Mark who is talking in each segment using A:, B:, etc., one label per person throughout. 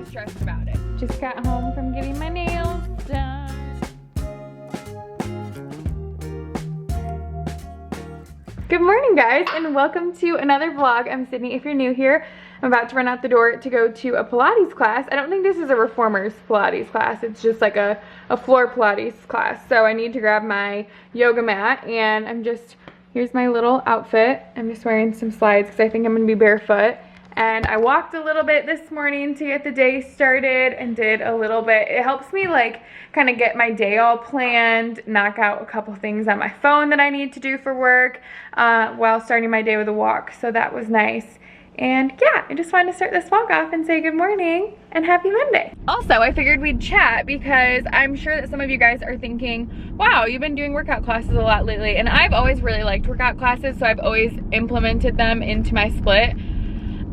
A: stressed about it. Just got home from getting my nails done. Good morning, guys, and welcome to another vlog. I'm Sydney. If you're new here, I'm about to run out the door to go to a Pilates class. I don't think this is a reformers Pilates class. It's just like a floor Pilates class. So I need to grab my yoga mat, and here's my little outfit. I'm just wearing some slides because I think I'm gonna be barefoot. And I walked a little bit this morning to get the day started and did a little bit. It helps me like kind of get my day all planned, knock out a couple things on my phone that I need to do for work while starting my day with a walk. So that was nice. And yeah, I just wanted to start this vlog off and say good morning and happy Monday. Also, I figured we'd chat because I'm sure that some of you guys are thinking, wow, you've been doing workout classes a lot lately. And I've always really liked workout classes, so I've always implemented them into my split.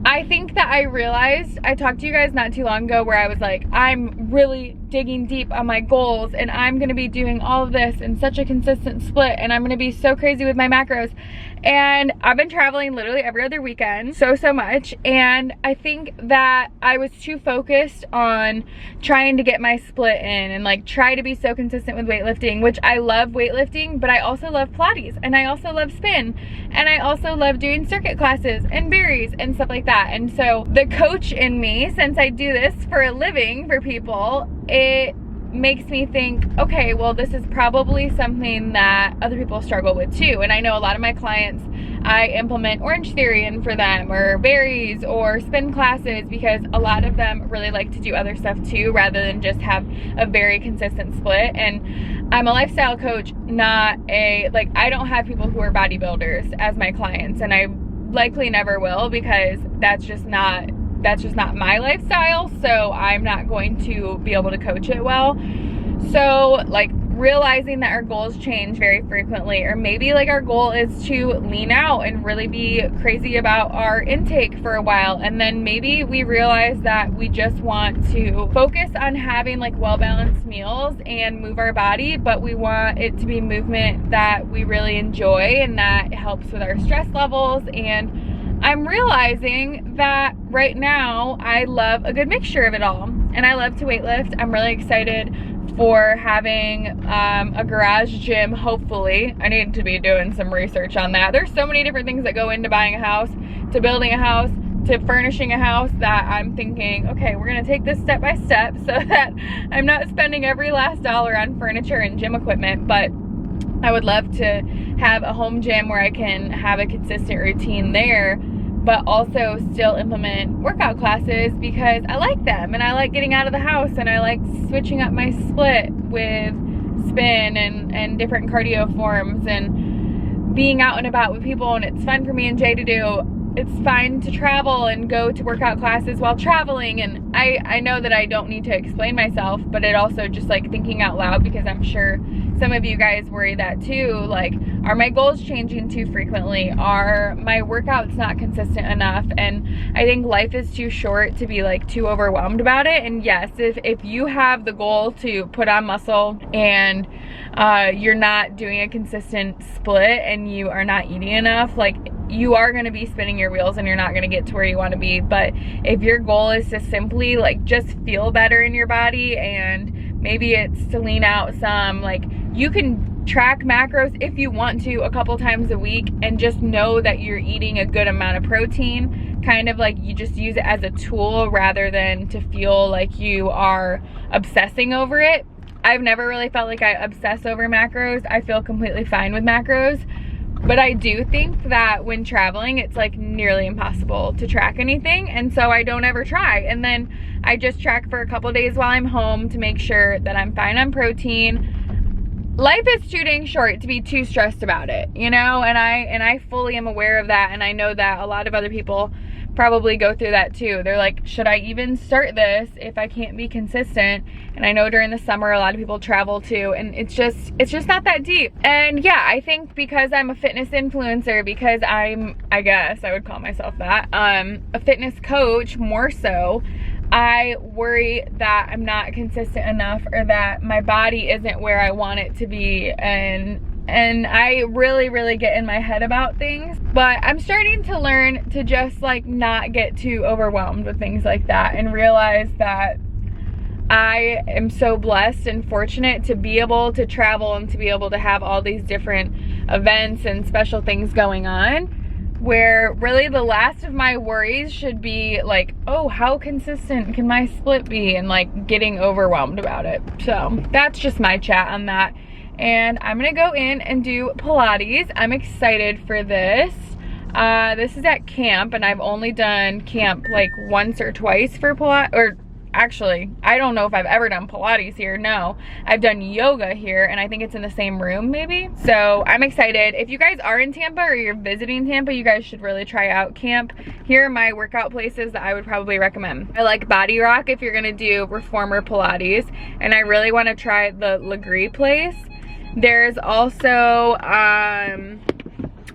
A: I think that I realized, I talked to you guys not too long ago where I was like, I'm really digging deep on my goals and I'm gonna be doing all of this in such a consistent split and I'm gonna be so crazy with my macros. And I've been traveling literally every other weekend, so much. And I think that I was too focused on trying to get my split in and like try to be so consistent with weightlifting, which I love weightlifting, but I also love Pilates and I also love spin and I also love doing circuit classes and berries and stuff like that. And so the coach in me, since I do this for a living for people, it makes me think, okay, well, this is probably something that other people struggle with too. And I know a lot of my clients, I implement Orange Theory in for them or berries or spin classes because a lot of them really like to do other stuff too rather than just have a very consistent split. And I'm a lifestyle coach, not a, like, I don't have people who are bodybuilders as my clients, and I likely never will because that's just not my lifestyle, so I'm not going to be able to coach it well. So like realizing that our goals change very frequently, or maybe like our goal is to lean out and really be crazy about our intake for a while, and then maybe we realize that we just want to focus on having like well-balanced meals and move our body, but we want it to be movement that we really enjoy and that helps with our stress levels. And I'm realizing that right now I love a good mixture of it all, and I love to weightlift. I'm really excited for having a garage gym, hopefully. I need to be doing some research on that. There's so many different things that go into buying a house, to building a house, to furnishing a house, that I'm thinking, okay, we're gonna take this step by step so that I'm not spending every last dollar on furniture and gym equipment. But I would love to have a home gym where I can have a consistent routine there, but also still implement workout classes because I like them and I like getting out of the house and I like switching up my split with spin and different cardio forms and being out and about with people, and it's fun for me and Jay to do. It's fun to travel and go to workout classes while traveling, and I know that I don't need to explain myself, but it also just like thinking out loud because I'm sure some of you guys worry that too. Like, are my goals changing too frequently? Are my workouts not consistent enough? And I think life is too short to be like too overwhelmed about it. And yes, if you have the goal to put on muscle and you're not doing a consistent split and you are not eating enough, like, you are going to be spinning your wheels and you're not going to get to where you want to be. But if your goal is to simply like just feel better in your body, and maybe it's to lean out some, like, you can track macros if you want to a couple times a week and just know that you're eating a good amount of protein, kind of like you just use it as a tool rather than to feel like you are obsessing over it. I've never really felt like I obsess over macros. I feel completely fine with macros. But I do think that when traveling, it's like nearly impossible to track anything, and so I don't ever try. And then I just track for a couple days while I'm home to make sure that I'm fine on protein. Life is too dang short to be too stressed about it, you know, and I fully am aware of that, and I know that a lot of other people probably go through that too. They're like, should I even start this if I can't be consistent? And I know during the summer a lot of people travel too, and it's just not that deep. And yeah, I think because I'm a fitness influencer, because I guess I would call myself that, a fitness coach more so, I worry that I'm not consistent enough or that my body isn't where I want it to be, and and I really get in my head about things, but I'm starting to learn to just like not get too overwhelmed with things like that and realize that I am so blessed and fortunate to be able to travel and to be able to have all these different events and special things going on, where really the last of my worries should be like, oh, how consistent can my split be, and like getting overwhelmed about it. So that's just my chat on that. And I'm gonna go in and do Pilates. I'm excited for this. This is at camp, and I've only done camp like once or twice for Pilates, or actually, I don't know if I've ever done Pilates here. No, I've done yoga here, and I think it's in the same room maybe. So I'm excited. If you guys are in Tampa or you're visiting Tampa, you guys should really try out camp. Here are my workout places that I would probably recommend. I like Body Rock if you're gonna do reformer Pilates, and I really wanna try the Legree place. There's also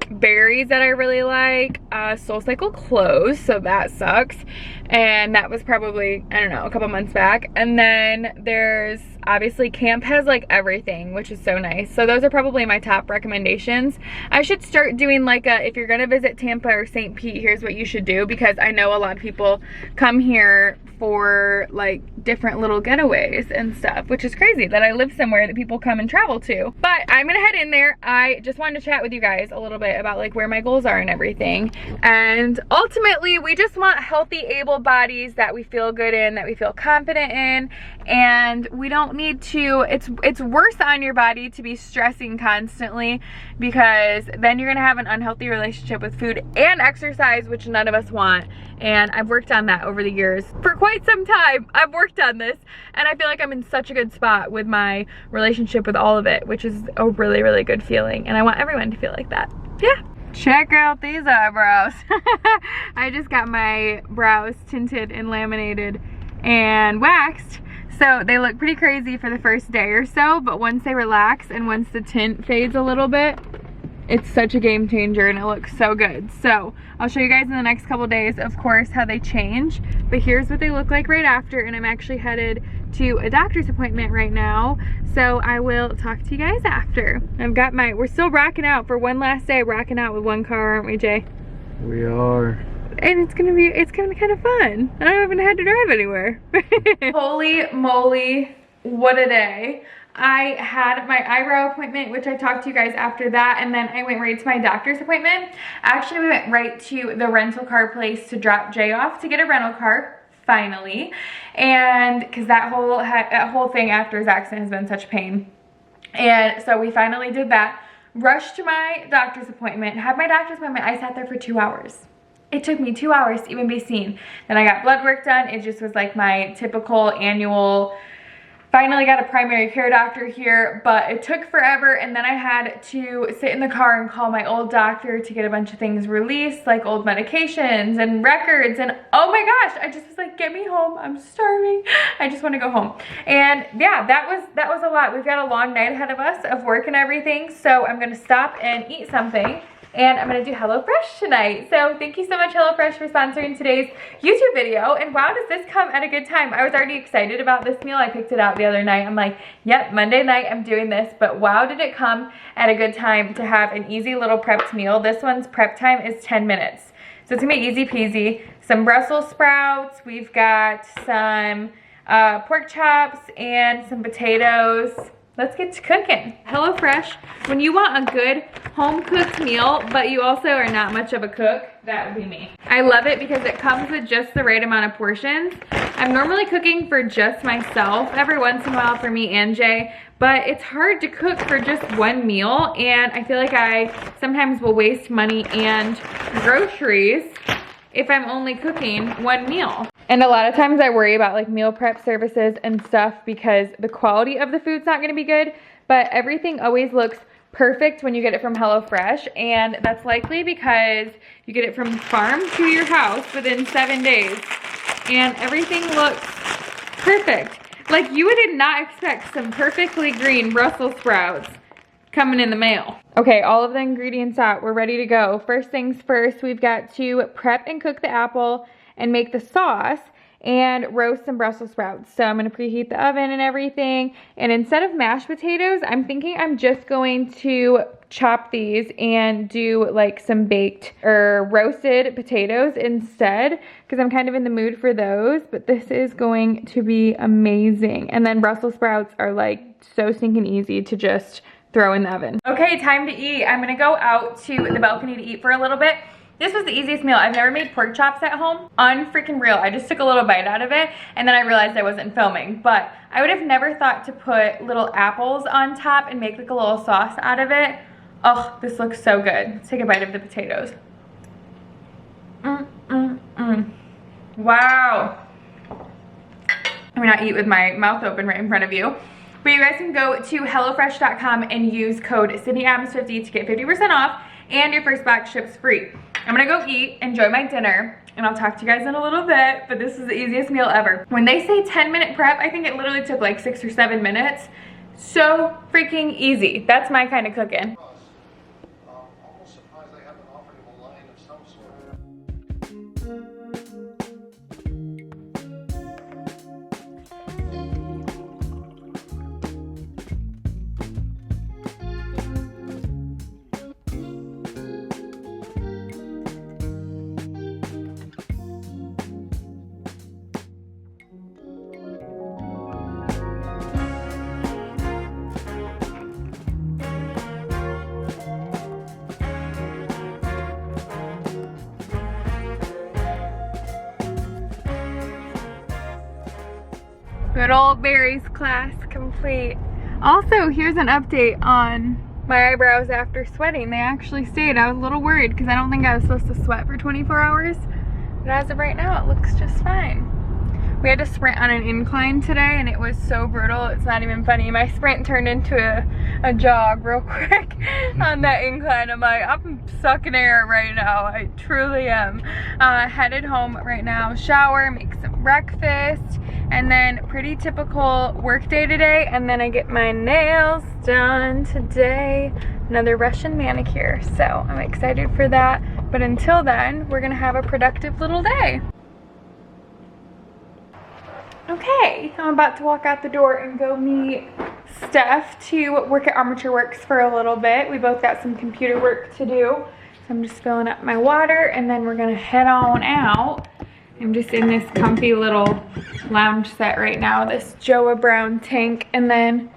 A: Berries that I really like. SoulCycle closed, so that sucks, and that was probably, I don't know, a couple months back. And then there's obviously camp has like everything, which is so nice. So those are probably my top recommendations. I should start doing like a, if you're gonna visit Tampa or St. Pete, here's what you should do, because I know a lot of people come here for like different little getaways and stuff, which is crazy that I live somewhere that people come and travel to. But I'm gonna head in there. I just wanted to chat with you guys a little bit about like where my goals are and everything. And ultimately, we just want healthy, able bodies that we feel good in, that we feel confident in, and we don't need to, it's worse on your body to be stressing constantly, because then you're gonna have an unhealthy relationship with food and exercise, which none of us want. And I've worked on that over the years. For quite some time, I've worked on this, and I feel like I'm in such a good spot with my relationship with all of it, which is a really good feeling, and I want everyone to feel like that. Yeah. Check out these eyebrows. I just got my brows tinted and laminated and waxed, so they look pretty crazy for the first day or so, but once they relax and once the tint fades a little bit, it's such a game changer and it looks so good. So I'll show you guys in the next couple days, of course, how they change, but here's what they look like right after. And I'm actually headed to a doctor's appointment right now, so I will talk to you guys after. I've got my, we're still rocking out for one last day, rocking out with one car, aren't we, Jay?
B: We are.
A: And it's gonna be kind of fun. I don't even have to drive anywhere. Holy moly, what a day. I had my eyebrow appointment, which I talked to you guys after that, and then I went right to my doctor's appointment. Actually, we went right to the rental car place to drop Jay off to get a rental car, finally. And because that whole thing after his accident has been such pain. And so we finally did that. Rushed to my doctor's appointment, had my doctor's appointment. I sat there for 2 hours. It took me 2 hours to even be seen. Then I got blood work done. It just was like my typical annual. Finally got a primary care doctor here, but it took forever, and then I had to sit in the car and call my old doctor to get a bunch of things released, like old medications and records, and oh my gosh, I just was like, get me home, I'm starving, I just want to go home. And yeah, that was a lot. We've got a long night ahead of us of work and everything, so I'm gonna stop and eat something. And I'm gonna do HelloFresh tonight. So thank you so much, HelloFresh, for sponsoring today's YouTube video. And wow, does this come at a good time. I was already excited about this meal. I picked it out the other night. I'm like, yep, Monday night I'm doing this. But wow, did it come at a good time to have an easy little prepped meal. This one's prep time is 10 minutes. So it's gonna be easy peasy. Some Brussels sprouts. We've got some pork chops and some potatoes. Let's get to cooking. HelloFresh, when you want a good home-cooked meal, but you also are not much of a cook, that would be me. I love it because it comes with just the right amount of portions. I'm normally cooking for just myself, every once in a while for me and Jay, but it's hard to cook for just one meal, and I feel like I sometimes will waste money and groceries if I'm only cooking one meal. And a lot of times I worry about like meal prep services and stuff because the quality of the food's not gonna be good, but everything always looks perfect when you get it from HelloFresh, and that's likely because you get it from farm to your house within 7 days, and everything looks perfect. Like you would not expect some perfectly green Brussels sprouts coming in the mail. Okay, all of the ingredients out, we're ready to go. First things first, we've got to prep and cook the apple and make the sauce. and roast some Brussels sprouts. So I'm gonna preheat the oven and everything. And instead of mashed potatoes, I'm thinking I'm just going to chop these and do like some baked or roasted potatoes instead, because I'm kind of in the mood for those. But this is going to be amazing. And then Brussels sprouts are like so stinking easy to just throw in the oven. Okay, time to eat. I'm gonna go out to the balcony to eat for a little bit. This was the easiest meal. I've never made pork chops at home. Unfreaking real. I just took a little bite out of it and then I realized I wasn't filming. But I would have never thought to put little apples on top and make like a little sauce out of it. Oh, this looks so good. Let's take a bite of the potatoes. Wow. I'm gonna eat with my mouth open right in front of you. But you guys can go to HelloFresh.com and use code SydneyAdams50 to get 50% off and your first box ships free. I'm gonna go eat, enjoy my dinner, and I'll talk to you guys in a little bit, but this is the easiest meal ever. When they say 10-minute prep, I think it literally took like 6 or 7 minutes. So freaking easy. That's my kind of cooking.
B: Almost surprised they haven't offered him a line of some sort.
A: Good old berries class complete. Also, here's an update on my eyebrows after sweating. They actually stayed. I was a little worried because I don't think I was supposed to sweat for 24 hours. But as of right now, it looks just fine. We had to sprint on an incline today and it was so brutal, it's not even funny. My sprint turned into a jog real quick on that incline. I'm like, I'm sucking air right now. I truly am. Headed home right now, shower, make some breakfast, and then pretty typical work day today. And then I get my nails done today. Another Russian manicure. So I'm excited for that. But until then, we're gonna have a productive little day. Okay, I'm about to walk out the door and go meet Stef to work at Armature Works for a little bit. We both got some computer work to do. So I'm just filling up my water and then we're gonna head on out. I'm just in this comfy little lounge set right now, this Joa Brown tank and then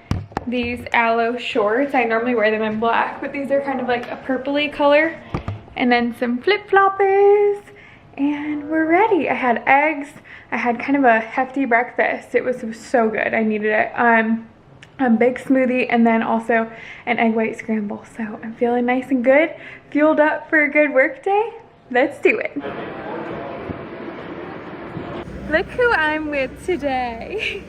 A: these aloe shorts. I normally wear them in black, but these are kind of like a purpley color. And then some flip-floppers. And we're ready. I had eggs. I had kind of a hefty breakfast. It was so good. I needed it. A big smoothie and then also an egg white scramble. So I'm feeling nice and good. Fueled up for a good work day. Let's do it. Look who I'm with today.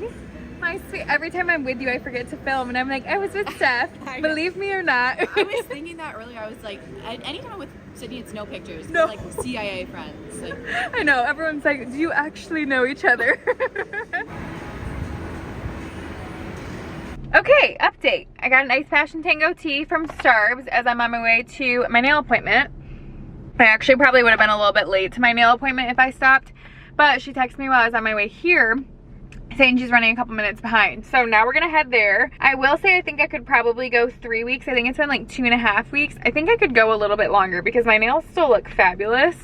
A: My sweet, every time I'm with you, I forget to film, and I'm like, I was with Stef. Believe me or not.
C: I was thinking that earlier. I was like, anytime with Sydney, it's no pictures.
A: No.
C: We're like CIA friends. Like,
A: I know. Everyone's like, do you actually know each other? Okay, update. I got an Ice Passion Tango tea from Starbucks as I'm on my way to my nail appointment. I actually probably would have been a little bit late to my nail appointment if I stopped, but she texted me while I was on my way here saying she's running a couple minutes behind. So now we're gonna head there. I will say I think I could probably go 3 weeks. I think it's been like 2.5 weeks. I think I could go a little bit longer because my nails still look fabulous,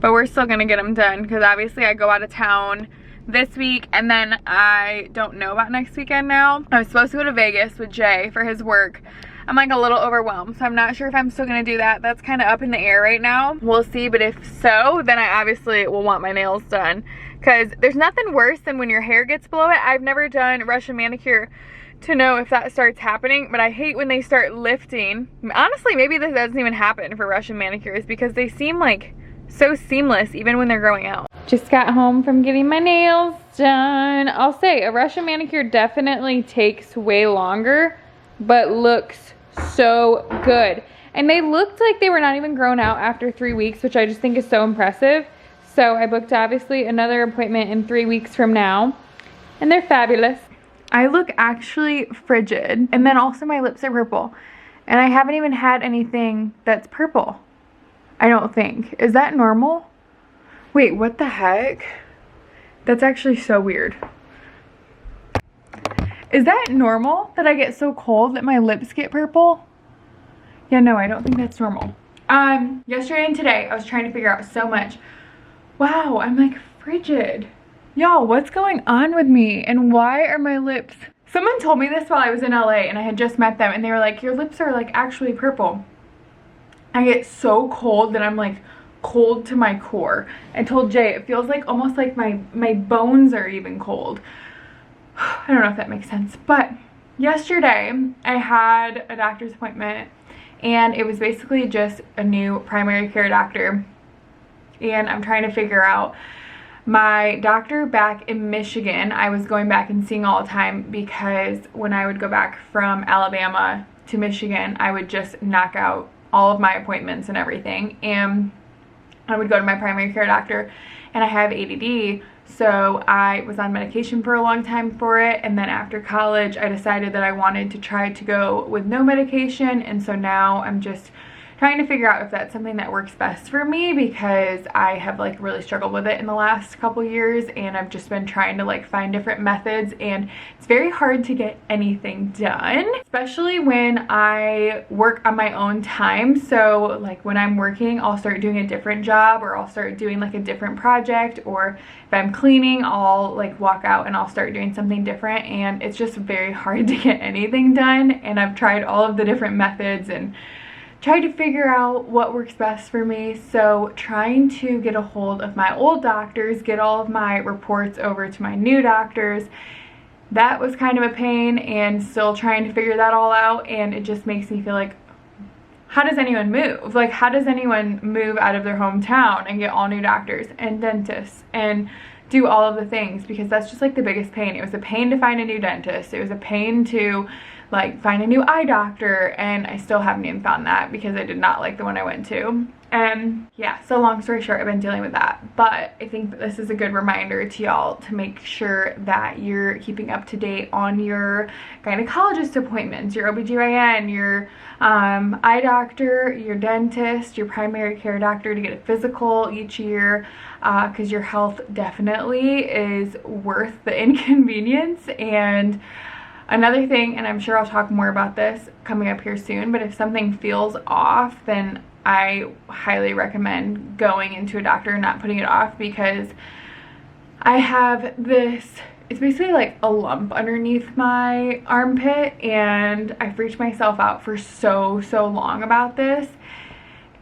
A: but we're still gonna get them done because obviously I go out of town this week and then I don't know about next weekend now. I was supposed to go to Vegas with Jay for his work. I'm like a little overwhelmed, so I'm not sure if I'm still gonna do that. That's kind of up in the air right now. We'll see, but if so, then I obviously will want my nails done because there's nothing worse than when your hair gets below it. I've never done Russian manicure to know if that starts happening, but I hate when they start lifting. Honestly, maybe this doesn't even happen for Russian manicures because they seem like so seamless even when they're growing out. Just got home from getting my nails done. I'll say a Russian manicure definitely takes way longer, but looks so good. And they looked like they were not even grown out after 3 weeks, which I just think is so impressive. So I booked obviously another appointment in 3 weeks from now, and they're fabulous. I look actually frigid, and then also my lips are purple, and I haven't even had anything that's purple, I don't think. Is that normal? Wait, what the heck? That's actually so weird. Is that normal that I get so cold that my lips get purple? Yeah, no, I don't think that's normal. Yesterday and today, I was trying to figure out so much. Wow, I'm like frigid. Y'all, what's going on with me? And why are my lips... Someone told me this while I was in LA and I had just met them and they were like, your lips are like actually purple. I get so cold that I'm like cold to my core. I told Jay, it feels like almost like my bones are even cold. I don't know if that makes sense, but yesterday I had a doctor's appointment and it was basically just a new primary care doctor, and I'm trying to figure out my doctor back in Michigan. I was going back and seeing all the time because when I would go back from Alabama to Michigan, I would just knock out all of my appointments and everything, and I would go to my primary care doctor, and I have ADD, so I was on medication for a long time for it, and then after college I decided that I wanted to try to go with no medication, and so now I'm just trying to figure out if that's something that works best for me, because I have like really struggled with it in the last couple years, and I've just been trying to like find different methods, and it's very hard to get anything done, especially when I work on my own time. So like when I'm working, I'll start doing a different job, or I'll start doing like a different project, or if I'm cleaning, I'll like walk out and I'll start doing something different, and it's just very hard to get anything done. And I've tried all of the different methods and tried to figure out what works best for me. So trying to get a hold of my old doctors, get all of my reports over to my new doctors, that was kind of a pain, and still trying to figure that all out. And it just makes me feel like, how does anyone move? Like, how does anyone move out of their hometown and get all new doctors and dentists and do all of the things? Because that's just like the biggest pain. It was a pain to find a new dentist. It was a pain to like find a new eye doctor, and I still haven't even found that because I did not like the one I went to. And yeah, so long story short, I've been dealing with that. But I think that this is a good reminder to y'all to make sure that you're keeping up to date on your gynecologist appointments, your OBGYN, your eye doctor, your dentist, your primary care doctor, to get a physical each year, because your health definitely is worth the inconvenience. And another thing, and I'm sure I'll talk more about this coming up here soon, but if something feels off, then I highly recommend going into a doctor and not putting it off, because I have this, it's basically like a lump underneath my armpit, and I freaked myself out for so long about this.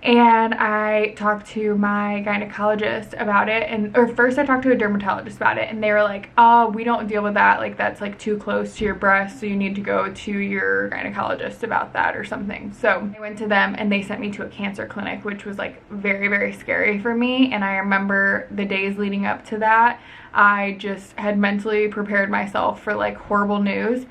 A: And I talked to my gynecologist about it, or first I talked to a dermatologist about it, and they were like, oh, we don't deal with that, like that's like too close to your breast, so you need to go to your gynecologist about that or something. So I went to them and they sent me to a cancer clinic, which was like very scary for me. And I remember the days leading up to that, I just had mentally prepared myself for like horrible news.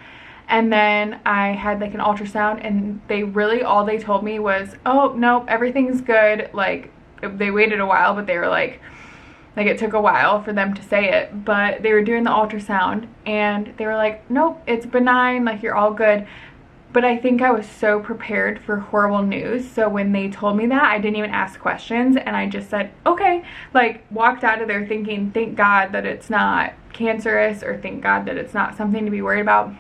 A: And then I had like an ultrasound, and they really, all they told me was, oh no, everything's good. Like they waited a while, but they were like it took a while for them to say it, but they were doing the ultrasound and they were like, nope, it's benign, like you're all good. But I think I was so prepared for horrible news, so when they told me that, I didn't even ask questions, and I just said okay, like walked out of there thinking, thank God that it's not cancerous, or thank God that it's not something to be worried about.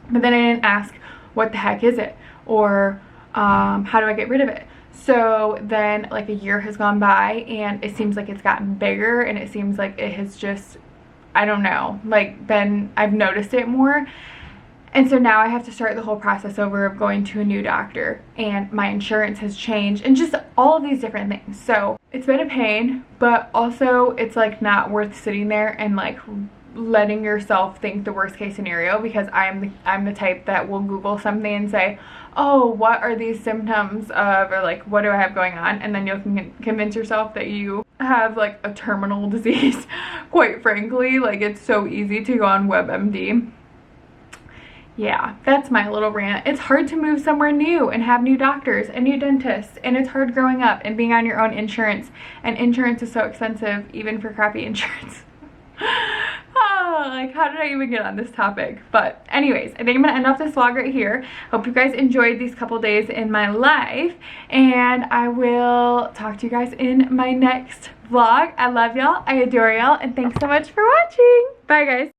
A: But then I didn't ask, what the heck is it? Or how do I get rid of it? So then like a year has gone by, and it seems like it's gotten bigger, and it seems like it has just, I don't know, like I've noticed it more. And so now I have to start the whole process over of going to a new doctor, and my insurance has changed, and just all of these different things. So it's been a pain, but also it's like not worth sitting there and like letting yourself think the worst case scenario, because I'm the type that will Google something and say, oh, what are these symptoms of, or like what do I have going on, and then you'll convince yourself that you have like a terminal disease. Quite frankly, like it's so easy to go on WebMD. Yeah, that's my little rant. It's hard to move somewhere new and have new doctors and new dentists, and it's hard growing up and being on your own insurance, and insurance is so expensive even for crappy insurance. like, how did I even get on this topic? But anyways, I think I'm gonna end off this vlog right here. Hope you guys enjoyed these couple days in my life, and I will talk to you guys in my next vlog. I love y'all, I adore y'all, and thanks so much for watching. Bye guys.